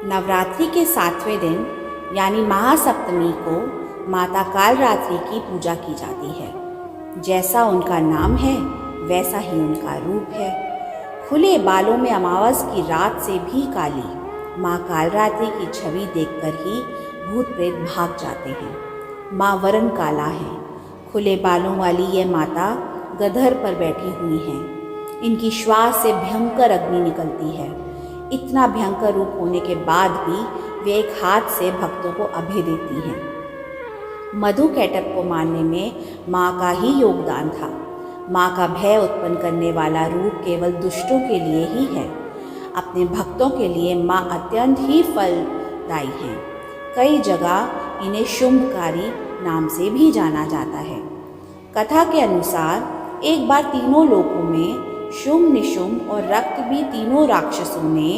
नवरात्रि के 7वें दिन यानी महासप्तमी को माता कालरात्रि की पूजा की जाती है। जैसा उनका नाम है वैसा ही उनका रूप है। खुले बालों में अमावस की रात से भी काली माँ कालरात्रि की छवि देखकर ही भूत प्रेत भाग जाते हैं। माँ वरण काला है। खुले बालों वाली यह माता गधर पर बैठी हुई हैं। इनकी श्वास से भयंकर अग्नि निकलती है। इतना भयंकर रूप होने के बाद भी वे एक हाथ से भक्तों को अभय देती हैं। मधु कैटभ को मारने में माँ का ही योगदान था। माँ का भय उत्पन्न करने वाला रूप केवल दुष्टों के लिए ही है। अपने भक्तों के लिए माँ अत्यंत ही फलदायी हैं। कई जगह इन्हें शुंभकारी नाम से भी जाना जाता है। कथा के अनुसार एक बार तीनों लोकों में शुंभ निशुंभ और रक्त भी तीनों राक्षसों ने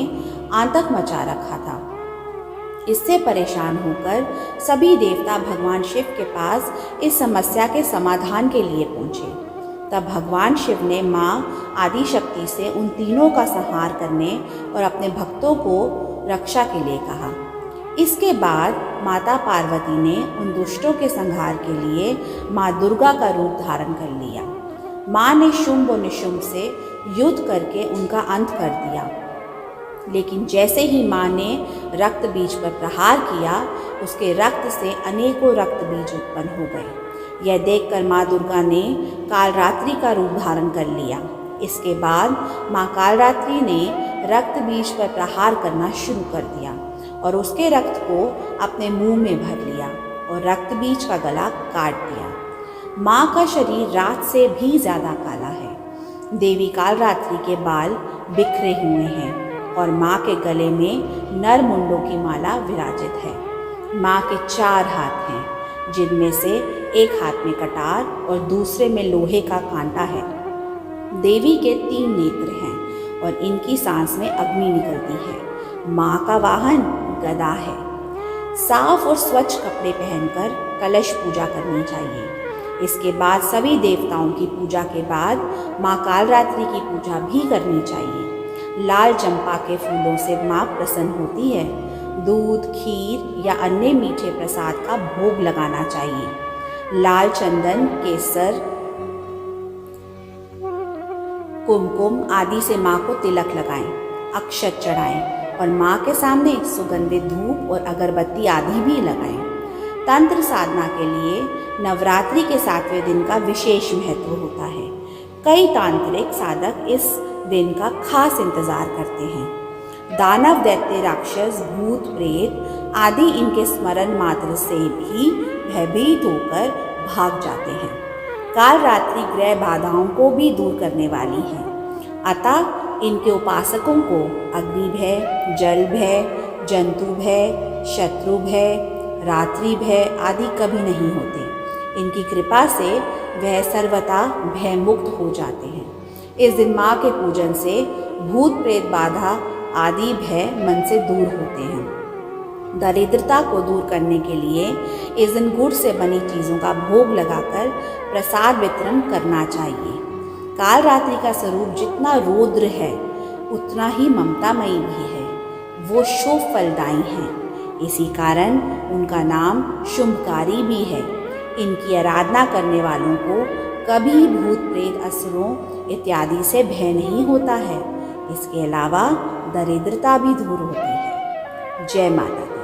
आतंक मचा रखा था। इससे परेशान होकर सभी देवता भगवान शिव के पास इस समस्या के समाधान के लिए पहुंचे। तब भगवान शिव ने माँ आदिशक्ति से उन तीनों का संहार करने और अपने भक्तों को रक्षा के लिए कहा। इसके बाद माता पार्वती ने उन दुष्टों के संहार के लिए माँ दुर्गा का रूप धारण कर लिया। माँ ने शुंभ और निशुंभ से युद्ध करके उनका अंत कर दिया। लेकिन जैसे ही माँ ने रक्त बीज पर प्रहार किया, उसके रक्त से अनेकों रक्त बीज उत्पन्न हो गए। यह देखकर माँ दुर्गा ने कालरात्रि का रूप धारण कर लिया। इसके बाद माँ कालरात्रि ने रक्त बीज पर प्रहार करना शुरू कर दिया और उसके रक्त को अपने मुंह में भर लिया और रक्त बीज का गला काट दिया। माँ का शरीर रात से भी ज़्यादा काला है। देवी कालरात्रि के बाल बिखरे हुए हैं और माँ के गले में नर मुंडों की माला विराजित है। माँ के 4 हाथ हैं, जिनमें से एक हाथ में कटार और दूसरे में लोहे का कांटा है। देवी के 3 नेत्र हैं और इनकी सांस में अग्नि निकलती है। माँ का वाहन गदा है। साफ और स्वच्छ कपड़े पहनकर कलश पूजा करनी चाहिए। इसके बाद सभी देवताओं की पूजा के बाद माँ कालरात्रि की पूजा भी करनी चाहिए। लाल चंपा के फूलों से माँ प्रसन्न होती है। दूध, खीर या अन्य मीठे प्रसाद का भोग लगाना चाहिए। लाल चंदन, केसर, कुमकुम आदि से माँ को तिलक लगाएं, अक्षत चढ़ाएं और माँ के सामने सुगंधित धूप और अगरबत्ती आदि भी लगाएं। तंत्र साधना के लिए नवरात्रि के 7वें दिन का विशेष महत्व होता है। कई तांत्रिक साधक इस दिन का खास इंतजार करते हैं। दानव, दैत्य, राक्षस, भूत, प्रेत आदि इनके स्मरण मात्र से भी भयभीत होकर भाग जाते हैं। कालरात्रि ग्रह बाधाओं को भी दूर करने वाली है। अतः इनके उपासकों को अग्नि भय, जल भय, जंतु भय, शत्रु भय, रात्रि भय आदि कभी नहीं होते। इनकी कृपा से वह सर्वथा भयमुक्त हो जाते हैं। इस दिन माँ के पूजन से भूत प्रेत बाधा आदि भय मन से दूर होते हैं। दरिद्रता को दूर करने के लिए इस दिन गुड़ से बनी चीज़ों का भोग लगाकर प्रसाद वितरण करना चाहिए। कालरात्रि का स्वरूप जितना रौद्र है उतना ही ममतामयी भी है। वो शुभ फलदायी हैं। इसी कारण उनका नाम शुंभकारी भी है। इनकी आराधना करने वालों को कभी भूत प्रेत, असुरों इत्यादि से भय नहीं होता है। इसके अलावा दरिद्रता भी दूर होती है। जय माता दी।